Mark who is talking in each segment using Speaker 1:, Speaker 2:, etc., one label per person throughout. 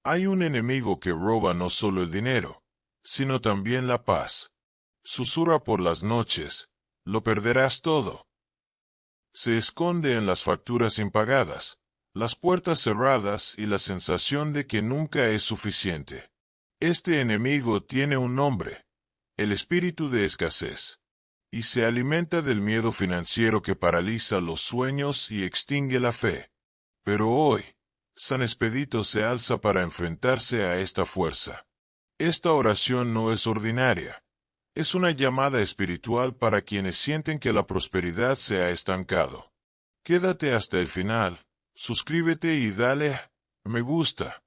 Speaker 1: Hay un enemigo que roba no solo el dinero, sino también la paz. Susurra por las noches, lo perderás todo. Se esconde en las facturas impagadas, las puertas cerradas y la sensación de que nunca es suficiente. Este enemigo tiene un nombre, el espíritu de escasez, y se alimenta del miedo financiero que paraliza los sueños y extingue la fe. Pero hoy, San Expedito se alza para enfrentarse a esta fuerza. Esta oración no es ordinaria. Es una llamada espiritual para quienes sienten que la prosperidad se ha estancado. Quédate hasta el final, suscríbete y dale me gusta,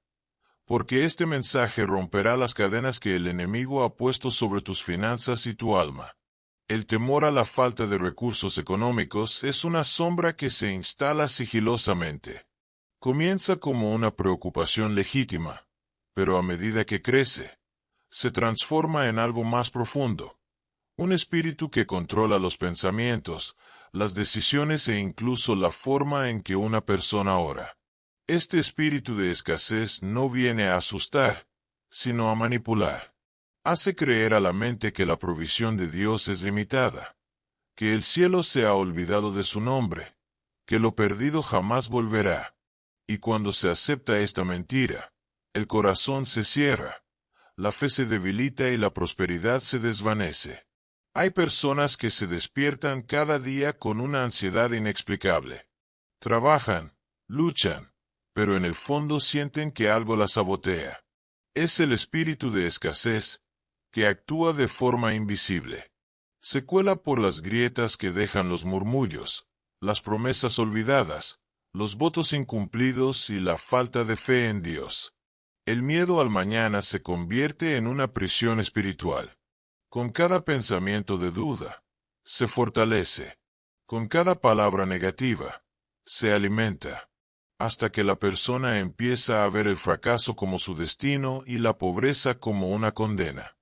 Speaker 1: porque este mensaje romperá las cadenas que el enemigo ha puesto sobre tus finanzas y tu alma. El temor a la falta de recursos económicos es una sombra que se instala sigilosamente. Comienza como una preocupación legítima, pero a medida que crece, se transforma en algo más profundo. Un espíritu que controla los pensamientos, las decisiones e incluso la forma en que una persona ora. Este espíritu de escasez no viene a asustar, sino a manipular. Hace creer a la mente que la provisión de Dios es limitada, que el cielo se ha olvidado de su nombre, que lo perdido jamás volverá. Y cuando se acepta esta mentira, el corazón se cierra, la fe se debilita y la prosperidad se desvanece. Hay personas que se despiertan cada día con una ansiedad inexplicable. Trabajan, luchan, pero en el fondo sienten que algo las sabotea. Es el espíritu de escasez, que actúa de forma invisible. Se cuela por las grietas que dejan los murmullos, las promesas olvidadas, los votos incumplidos y la falta de fe en Dios. El miedo al mañana se convierte en una prisión espiritual. Con cada pensamiento de duda, se fortalece. Con cada palabra negativa, se alimenta. Hasta que la persona empieza a ver el fracaso como su destino y la pobreza como una condena.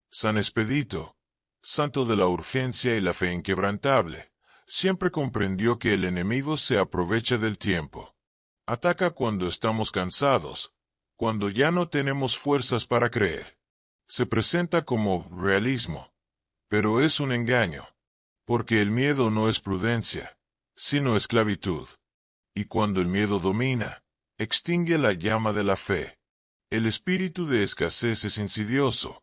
Speaker 1: San Expedito, santo de la urgencia y la fe inquebrantable, siempre comprendió que el enemigo se aprovecha del tiempo. Ataca cuando estamos cansados, cuando ya no tenemos fuerzas para creer. Se presenta como realismo, pero es un engaño, porque el miedo no es prudencia, sino esclavitud. Y cuando el miedo domina, extingue la llama de la fe. El espíritu de escasez es insidioso.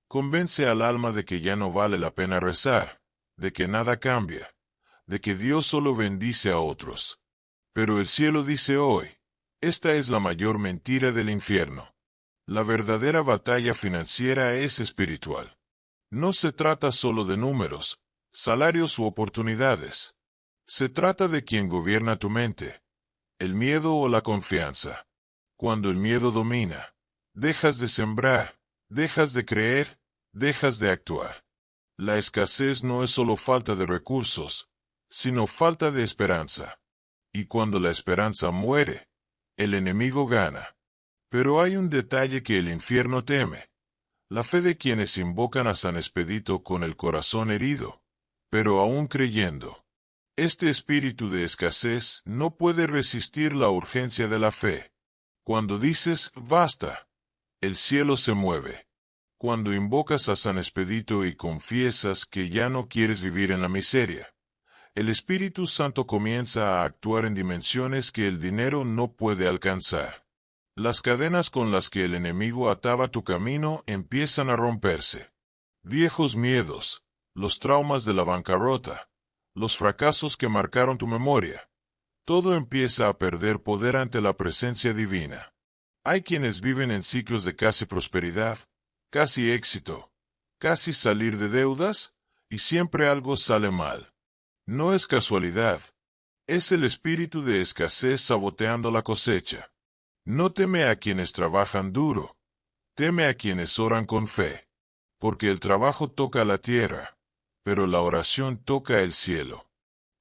Speaker 1: Convence al alma de que ya no vale la pena rezar, de que nada cambia, de que Dios solo bendice a otros. Pero el cielo dice hoy, esta es la mayor mentira del infierno. La verdadera batalla financiera es espiritual. No se trata solo de números, salarios u oportunidades. Se trata de quien gobierna tu mente, el miedo o la confianza. Cuando el miedo domina, dejas de sembrar, dejas de creer, dejas de actuar. La escasez no es solo falta de recursos, sino falta de esperanza. Y cuando la esperanza muere, el enemigo gana. Pero hay un detalle que el infierno teme. La fe de quienes invocan a San Expedito con el corazón herido, pero aún creyendo. Este espíritu de escasez no puede resistir la urgencia de la fe. Cuando dices, basta, el cielo se mueve. Cuando invocas a San Expedito y confiesas que ya no quieres vivir en la miseria, el Espíritu Santo comienza a actuar en dimensiones que el dinero no puede alcanzar. Las cadenas con las que el enemigo ataba tu camino empiezan a romperse. Viejos miedos, los traumas de la bancarrota, los fracasos que marcaron tu memoria. Todo empieza a perder poder ante la presencia divina. Hay quienes viven en ciclos de casi prosperidad, casi éxito, casi salir de deudas, y siempre algo sale mal. No es casualidad. Es el espíritu de escasez saboteando la cosecha. No teme a quienes trabajan duro, teme a quienes oran con fe, porque el trabajo toca la tierra, pero la oración toca el cielo.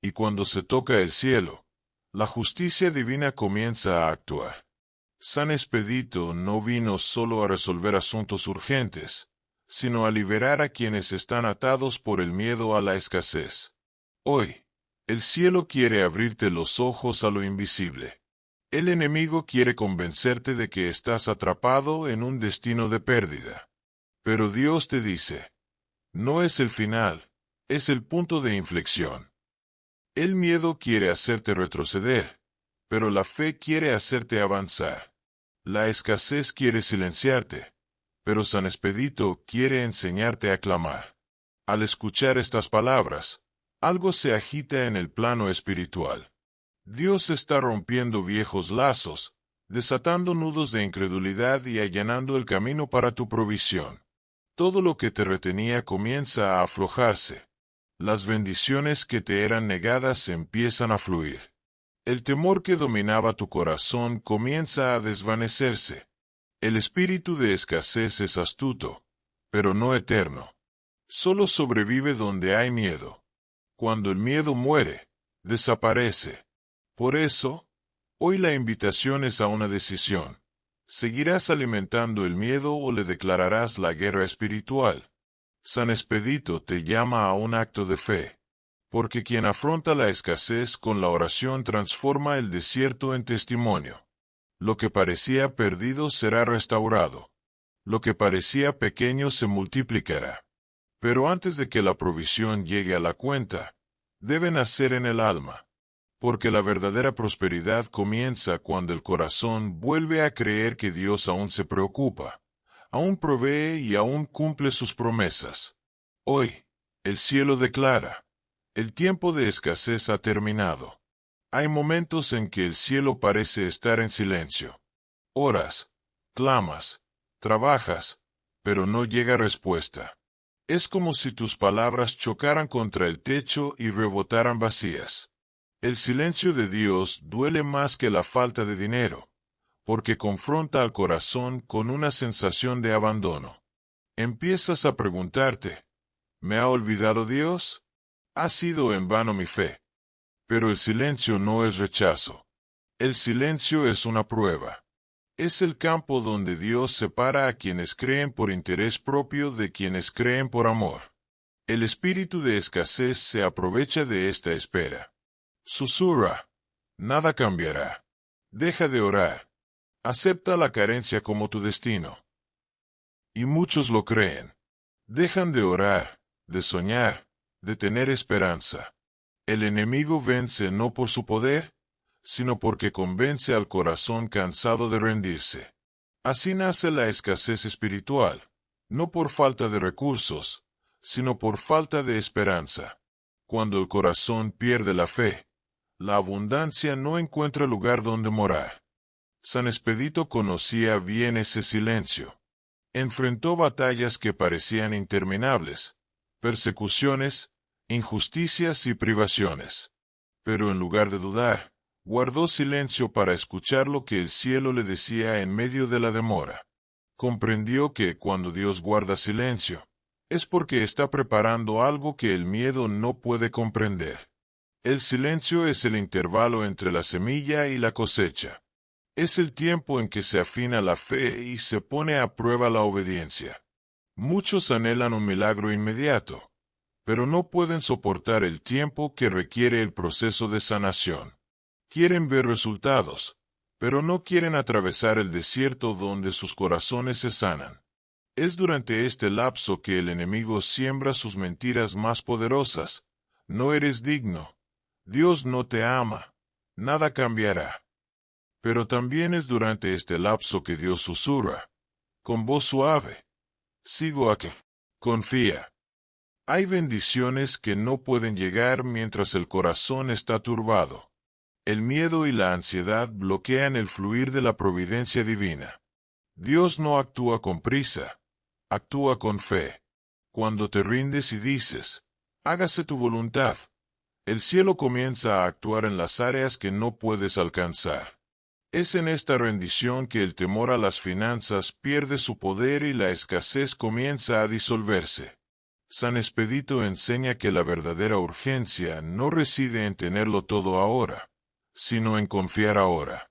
Speaker 1: Y cuando se toca el cielo, la justicia divina comienza a actuar. San Expedito no vino solo a resolver asuntos urgentes, sino a liberar a quienes están atados por el miedo a la escasez. Hoy, el cielo quiere abrirte los ojos a lo invisible. El enemigo quiere convencerte de que estás atrapado en un destino de pérdida. Pero Dios te dice, no es el final, es el punto de inflexión. El miedo quiere hacerte retroceder, pero la fe quiere hacerte avanzar. La escasez quiere silenciarte, pero San Expedito quiere enseñarte a clamar. Al escuchar estas palabras, algo se agita en el plano espiritual. Dios está rompiendo viejos lazos, desatando nudos de incredulidad y allanando el camino para tu provisión. Todo lo que te retenía comienza a aflojarse. Las bendiciones que te eran negadas empiezan a fluir. El temor que dominaba tu corazón comienza a desvanecerse. El espíritu de escasez es astuto, pero no eterno. Solo sobrevive donde hay miedo. Cuando el miedo muere, desaparece. Por eso, hoy la invitación es a una decisión. ¿Seguirás alimentando el miedo o le declararás la guerra espiritual? San Expedito te llama a un acto de fe, porque quien afronta la escasez con la oración transforma el desierto en testimonio. Lo que parecía perdido será restaurado. Lo que parecía pequeño se multiplicará. Pero antes de que la provisión llegue a la cuenta, debe nacer en el alma. Porque la verdadera prosperidad comienza cuando el corazón vuelve a creer que Dios aún se preocupa, aún provee y aún cumple sus promesas. Hoy, el cielo declara, el tiempo de escasez ha terminado. Hay momentos en que el cielo parece estar en silencio. Oras, clamas, trabajas, pero no llega respuesta. Es como si tus palabras chocaran contra el techo y rebotaran vacías. El silencio de Dios duele más que la falta de dinero, porque confronta al corazón con una sensación de abandono. Empiezas a preguntarte, ¿me ha olvidado Dios? ¿Ha sido en vano mi fe? Pero el silencio no es rechazo. El silencio es una prueba. Es el campo donde Dios separa a quienes creen por interés propio de quienes creen por amor. El espíritu de escasez se aprovecha de esta espera. Susurra, nada cambiará. Deja de orar. Acepta la carencia como tu destino. Y muchos lo creen. Dejan de orar, de soñar, de tener esperanza. El enemigo vence no por su poder, sino porque convence al corazón cansado de rendirse. Así nace la escasez espiritual, no por falta de recursos, sino por falta de esperanza. Cuando el corazón pierde la fe, la abundancia no encuentra lugar donde morar. San Expedito conocía bien ese silencio. Enfrentó batallas que parecían interminables, persecuciones, injusticias y privaciones. Pero en lugar de dudar, guardó silencio para escuchar lo que el cielo le decía en medio de la demora. Comprendió que cuando Dios guarda silencio, es porque está preparando algo que el miedo no puede comprender. El silencio es el intervalo entre la semilla y la cosecha. Es el tiempo en que se afina la fe y se pone a prueba la obediencia. Muchos anhelan un milagro inmediato, pero no pueden soportar el tiempo que requiere el proceso de sanación. Quieren ver resultados, pero no quieren atravesar el desierto donde sus corazones se sanan. Es durante este lapso que el enemigo siembra sus mentiras más poderosas. No eres digno. Dios no te ama. Nada cambiará. Pero también es durante este lapso que Dios susurra, con voz suave. Sigo aquí. Confía. Hay bendiciones que no pueden llegar mientras el corazón está turbado. El miedo y la ansiedad bloquean el fluir de la providencia divina. Dios no actúa con prisa, actúa con fe. Cuando te rindes y dices, hágase tu voluntad, el cielo comienza a actuar en las áreas que no puedes alcanzar. Es en esta rendición que el temor a las finanzas pierde su poder y la escasez comienza a disolverse. San Expedito enseña que la verdadera urgencia no reside en tenerlo todo ahora, sino en confiar ahora.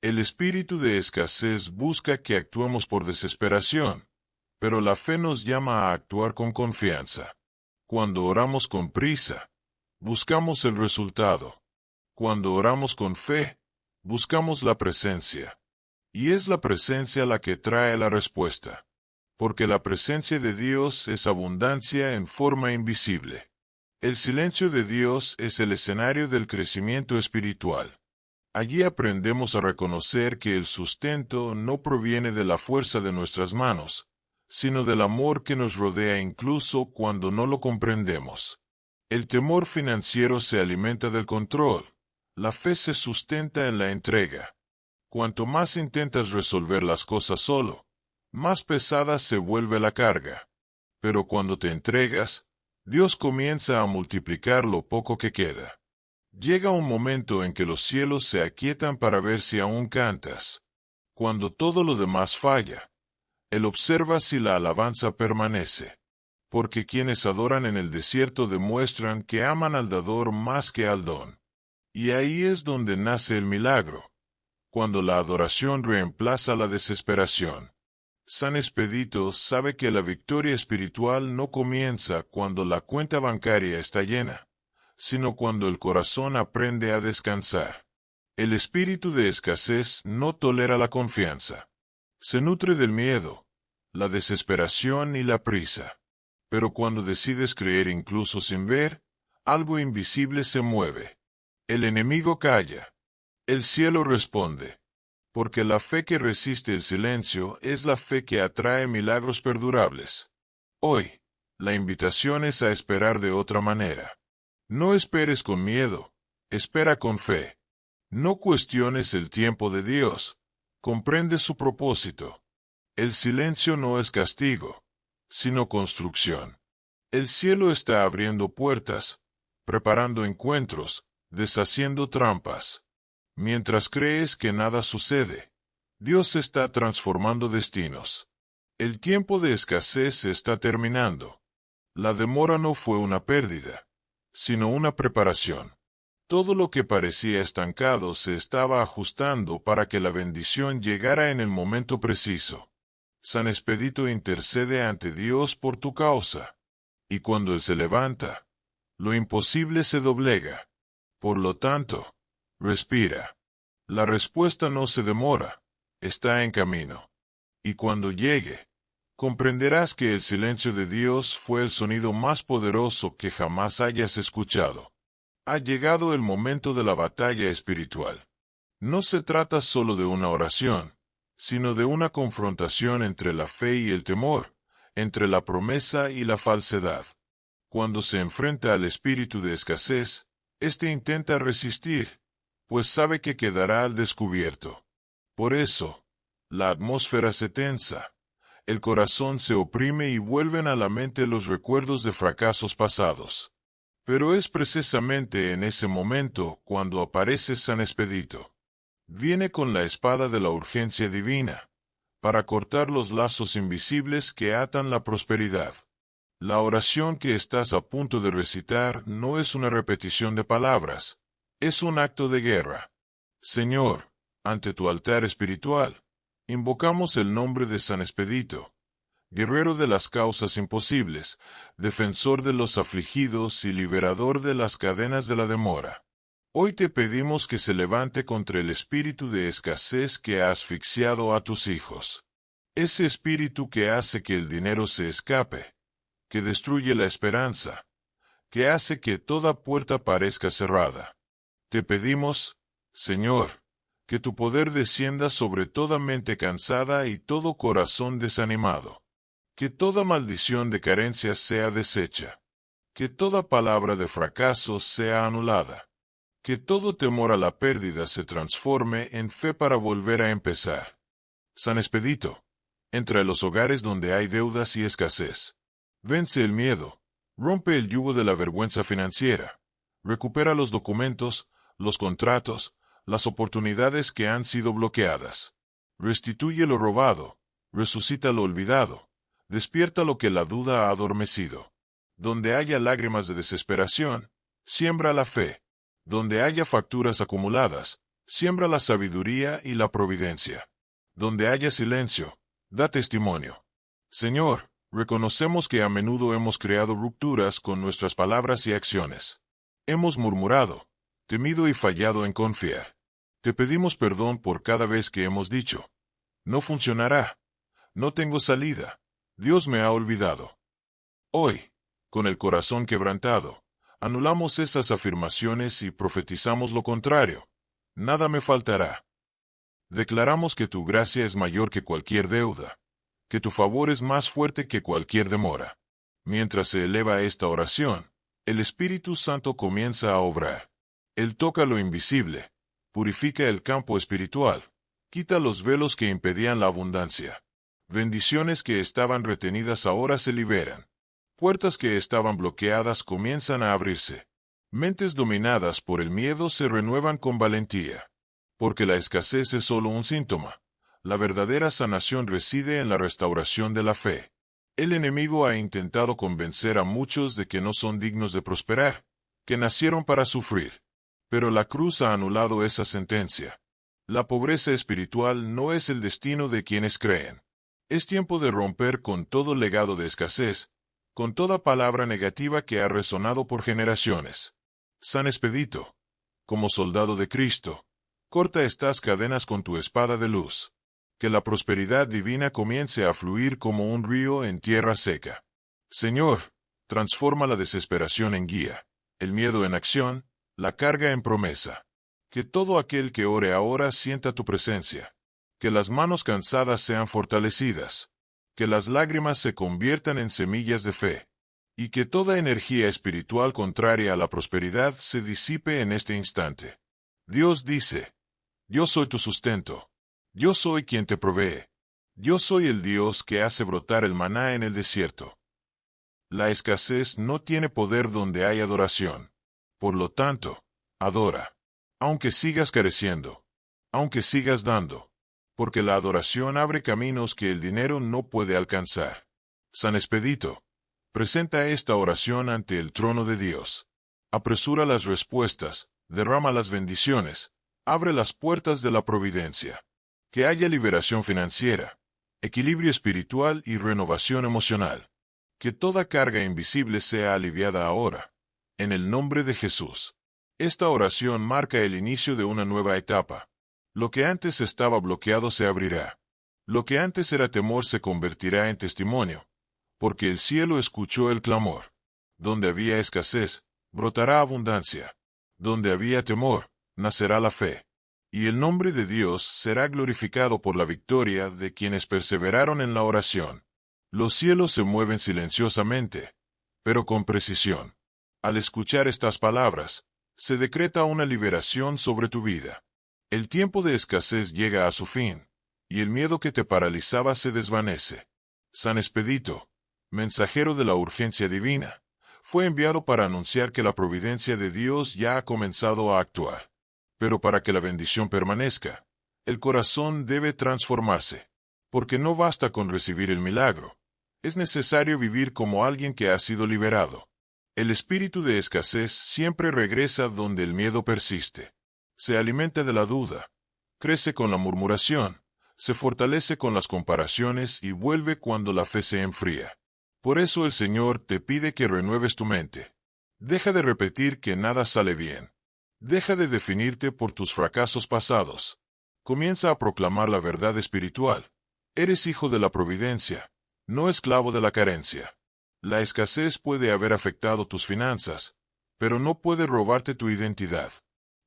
Speaker 1: El espíritu de escasez busca que actuemos por desesperación, pero la fe nos llama a actuar con confianza. Cuando oramos con prisa, buscamos el resultado. Cuando oramos con fe, Buscamos la presencia. Y es la presencia la que trae la respuesta. Porque la presencia de Dios es abundancia en forma invisible. El silencio de Dios es el escenario del crecimiento espiritual. Allí aprendemos a reconocer que el sustento no proviene de la fuerza de nuestras manos, sino del amor que nos rodea incluso cuando no lo comprendemos. El temor financiero se alimenta del control. La fe se sustenta en la entrega. Cuanto más intentas resolver las cosas solo, más pesada se vuelve la carga. Pero cuando te entregas, Dios comienza a multiplicar lo poco que queda. Llega un momento en que los cielos se aquietan para ver si aún cantas. Cuando todo lo demás falla, Él observa si la alabanza permanece. Porque quienes adoran en el desierto demuestran que aman al dador más que al don. Y ahí es donde nace el milagro, cuando la adoración reemplaza la desesperación. San Expedito sabe que la victoria espiritual no comienza cuando la cuenta bancaria está llena, sino cuando el corazón aprende a descansar. El espíritu de escasez no tolera la confianza. Se nutre del miedo, la desesperación y la prisa. Pero cuando decides creer incluso sin ver, algo invisible se mueve. El enemigo calla. El cielo responde. Porque la fe que resiste el silencio es la fe que atrae milagros perdurables. Hoy, la invitación es a esperar de otra manera. No esperes con miedo, espera con fe. No cuestiones el tiempo de Dios, comprende su propósito. El silencio no es castigo, sino construcción. El cielo está abriendo puertas, preparando encuentros, deshaciendo trampas. Mientras crees que nada sucede, Dios está transformando destinos. El tiempo de escasez se está terminando. La demora no fue una pérdida, sino una preparación. Todo lo que parecía estancado se estaba ajustando para que la bendición llegara en el momento preciso. San Expedito intercede ante Dios por tu causa. Y cuando Él se levanta, lo imposible se doblega. Por lo tanto, respira. La respuesta no se demora, está en camino. Y cuando llegue, comprenderás que el silencio de Dios fue el sonido más poderoso que jamás hayas escuchado. Ha llegado el momento de la batalla espiritual. No se trata solo de una oración, sino de una confrontación entre la fe y el temor, entre la promesa y la falsedad. Cuando se enfrenta al espíritu de escasez, éste intenta resistir, pues sabe que quedará al descubierto. Por eso, la atmósfera se tensa. El corazón se oprime y vuelven a la mente los recuerdos de fracasos pasados. Pero es precisamente en ese momento cuando aparece San Expedito. Viene con la espada de la urgencia divina, para cortar los lazos invisibles que atan la prosperidad. La oración que estás a punto de recitar no es una repetición de palabras, es un acto de guerra. Señor, ante tu altar espiritual, invocamos el nombre de San Expedito, guerrero de las causas imposibles, defensor de los afligidos y liberador de las cadenas de la demora. Hoy te pedimos que se levante contra el espíritu de escasez que ha asfixiado a tus hijos. Ese espíritu que hace que el dinero se escape, que destruye la esperanza, que hace que toda puerta parezca cerrada. Te pedimos, Señor, que tu poder descienda sobre toda mente cansada y todo corazón desanimado. Que toda maldición de carencias sea deshecha. Que toda palabra de fracaso sea anulada. Que todo temor a la pérdida se transforme en fe para volver a empezar. San Expedito, entra en los hogares donde hay deudas y escasez. Vence el miedo, rompe el yugo de la vergüenza financiera. Recupera los documentos, los contratos, las oportunidades que han sido bloqueadas. Restituye lo robado, resucita lo olvidado, despierta lo que la duda ha adormecido. Donde haya lágrimas de desesperación, siembra la fe. Donde haya facturas acumuladas, siembra la sabiduría y la providencia. Donde haya silencio, da testimonio. Señor, reconocemos que a menudo hemos creado rupturas con nuestras palabras y acciones. Hemos murmurado, temido y fallado en confiar. Te pedimos perdón por cada vez que hemos dicho, no funcionará, no tengo salida, Dios me ha olvidado. Hoy, con el corazón quebrantado, anulamos esas afirmaciones y profetizamos lo contrario. Nada me faltará. Declaramos que tu gracia es mayor que cualquier deuda, que tu favor es más fuerte que cualquier demora. Mientras se eleva esta oración, el Espíritu Santo comienza a obrar. Él toca lo invisible, purifica el campo espiritual, quita los velos que impedían la abundancia. Bendiciones que estaban retenidas ahora se liberan. Puertas que estaban bloqueadas comienzan a abrirse. Mentes dominadas por el miedo se renuevan con valentía. Porque la escasez es solo un síntoma. La verdadera sanación reside en la restauración de la fe. El enemigo ha intentado convencer a muchos de que no son dignos de prosperar, que nacieron para sufrir. Pero la cruz ha anulado esa sentencia. La pobreza espiritual no es el destino de quienes creen. Es tiempo de romper con todo legado de escasez, con toda palabra negativa que ha resonado por generaciones. San Expedito, como soldado de Cristo, corta estas cadenas con tu espada de luz. Que la prosperidad divina comience a fluir como un río en tierra seca. Señor, transforma la desesperación en guía, el miedo en acción, la carga en promesa. Que todo aquel que ore ahora sienta tu presencia. Que las manos cansadas sean fortalecidas. Que las lágrimas se conviertan en semillas de fe. Y que toda energía espiritual contraria a la prosperidad se disipe en este instante. Dios dice, yo soy tu sustento. Yo soy quien te provee. Yo soy el Dios que hace brotar el maná en el desierto. La escasez no tiene poder donde hay adoración. Por lo tanto, adora. Aunque sigas careciendo. Aunque sigas dando. Porque la adoración abre caminos que el dinero no puede alcanzar. San Expedito, presenta esta oración ante el trono de Dios. Apresura las respuestas, derrama las bendiciones, abre las puertas de la providencia. Que haya liberación financiera, equilibrio espiritual y renovación emocional. Que toda carga invisible sea aliviada ahora. En el nombre de Jesús. Esta oración marca el inicio de una nueva etapa. Lo que antes estaba bloqueado se abrirá. Lo que antes era temor se convertirá en testimonio. Porque el cielo escuchó el clamor. Donde había escasez, brotará abundancia. Donde había temor, nacerá la fe. Y el nombre de Dios será glorificado por la victoria de quienes perseveraron en la oración. Los cielos se mueven silenciosamente, pero con precisión. Al escuchar estas palabras, se decreta una liberación sobre tu vida. El tiempo de escasez llega a su fin, y el miedo que te paralizaba se desvanece. San Expedito, mensajero de la urgencia divina, fue enviado para anunciar que la providencia de Dios ya ha comenzado a actuar. Pero para que la bendición permanezca, el corazón debe transformarse, porque no basta con recibir el milagro. Es necesario vivir como alguien que ha sido liberado. El espíritu de escasez siempre regresa donde el miedo persiste. Se alimenta de la duda, crece con la murmuración, se fortalece con las comparaciones y vuelve cuando la fe se enfría. Por eso el Señor te pide que renueves tu mente. Deja de repetir que nada sale bien. Deja de definirte por tus fracasos pasados. Comienza a proclamar la verdad espiritual. Eres hijo de la providencia, no esclavo de la carencia. La escasez puede haber afectado tus finanzas, pero no puede robarte tu identidad.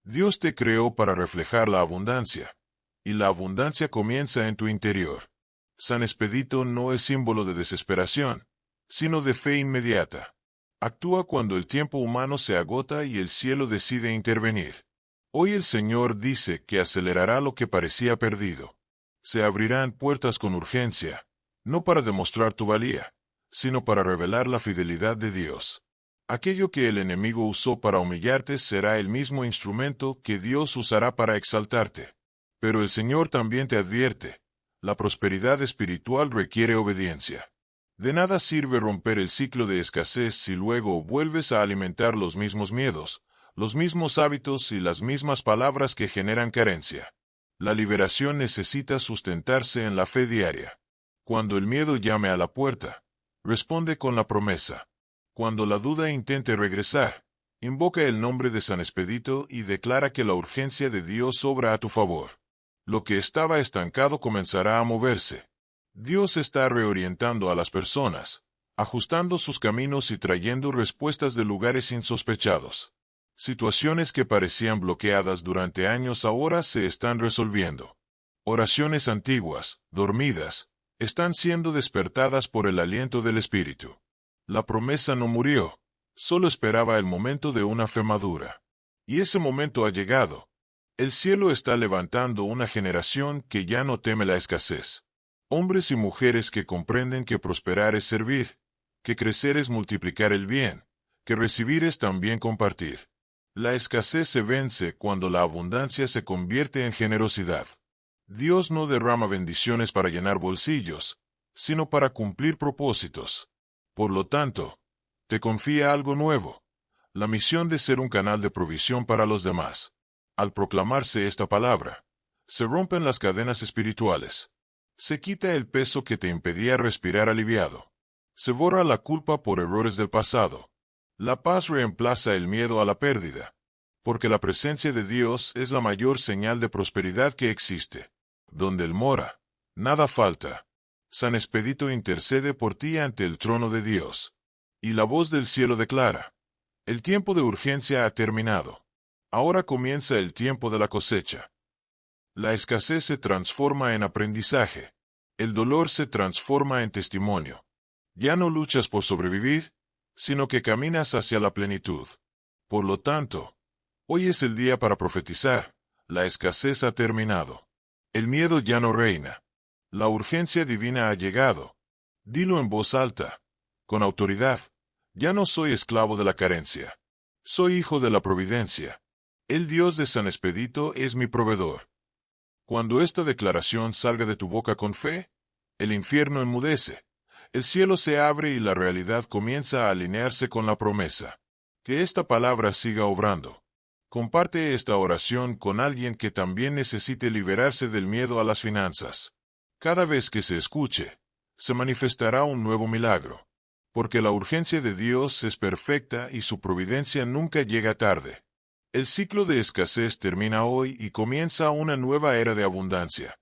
Speaker 1: Dios te creó para reflejar la abundancia, y la abundancia comienza en tu interior. San Expedito no es símbolo de desesperación, sino de fe inmediata. Actúa cuando el tiempo humano se agota y el cielo decide intervenir. Hoy el Señor dice que acelerará lo que parecía perdido. Se abrirán puertas con urgencia, no para demostrar tu valía, sino para revelar la fidelidad de Dios. Aquello que el enemigo usó para humillarte será el mismo instrumento que Dios usará para exaltarte. Pero el Señor también te advierte, la prosperidad espiritual requiere obediencia. De nada sirve romper el ciclo de escasez si luego vuelves a alimentar los mismos miedos, los mismos hábitos y las mismas palabras que generan carencia. La liberación necesita sustentarse en la fe diaria. Cuando el miedo llame a la puerta, responde con la promesa. Cuando la duda intente regresar, Invoca el nombre de San Expedito y declara que la urgencia de Dios obra a tu favor. Lo que estaba estancado comenzará a moverse. Dios está reorientando a las personas, ajustando sus caminos y trayendo respuestas de lugares insospechados. Situaciones que parecían bloqueadas durante años ahora se están resolviendo. Oraciones antiguas, dormidas, están siendo despertadas por el aliento del Espíritu. La promesa no murió, solo esperaba el momento de una fe madura. Y ese momento ha llegado. El cielo está levantando una generación que ya no teme la escasez. Hombres y mujeres que comprenden que prosperar es servir, que crecer es multiplicar el bien, que recibir es también compartir. La escasez se vence cuando la abundancia se convierte en generosidad. Dios no derrama bendiciones para llenar bolsillos, sino para cumplir propósitos. Por lo tanto, te confía algo nuevo, la misión de ser un canal de provisión para los demás. Al proclamarse esta palabra, se rompen las cadenas espirituales. Se quita el peso que te impedía respirar aliviado. Se borra la culpa por errores del pasado. La paz reemplaza el miedo a la pérdida, porque la presencia de Dios es la mayor señal de prosperidad que existe. Donde Él mora, nada falta. San Expedito intercede por ti ante el trono de Dios. Y la voz del cielo declara: el tiempo de urgencia ha terminado. Ahora comienza el tiempo de la cosecha. La escasez se transforma en aprendizaje. El dolor se transforma en testimonio. Ya no luchas por sobrevivir, sino que caminas hacia la plenitud. Por lo tanto, hoy es el día para profetizar. La escasez ha terminado. El miedo ya no reina. La urgencia divina ha llegado. Dilo en voz alta, con autoridad: ya no soy esclavo de la carencia. Soy hijo de la providencia. El Dios de San Expedito es mi proveedor. Cuando esta declaración salga de tu boca con fe, el infierno enmudece, el cielo se abre y la realidad comienza a alinearse con la promesa. Que esta palabra siga obrando. Comparte esta oración con alguien que también necesite liberarse del miedo a las finanzas. Cada vez que se escuche, se manifestará un nuevo milagro, porque la urgencia de Dios es perfecta y su providencia nunca llega tarde. El ciclo de escasez termina hoy y comienza una nueva era de abundancia.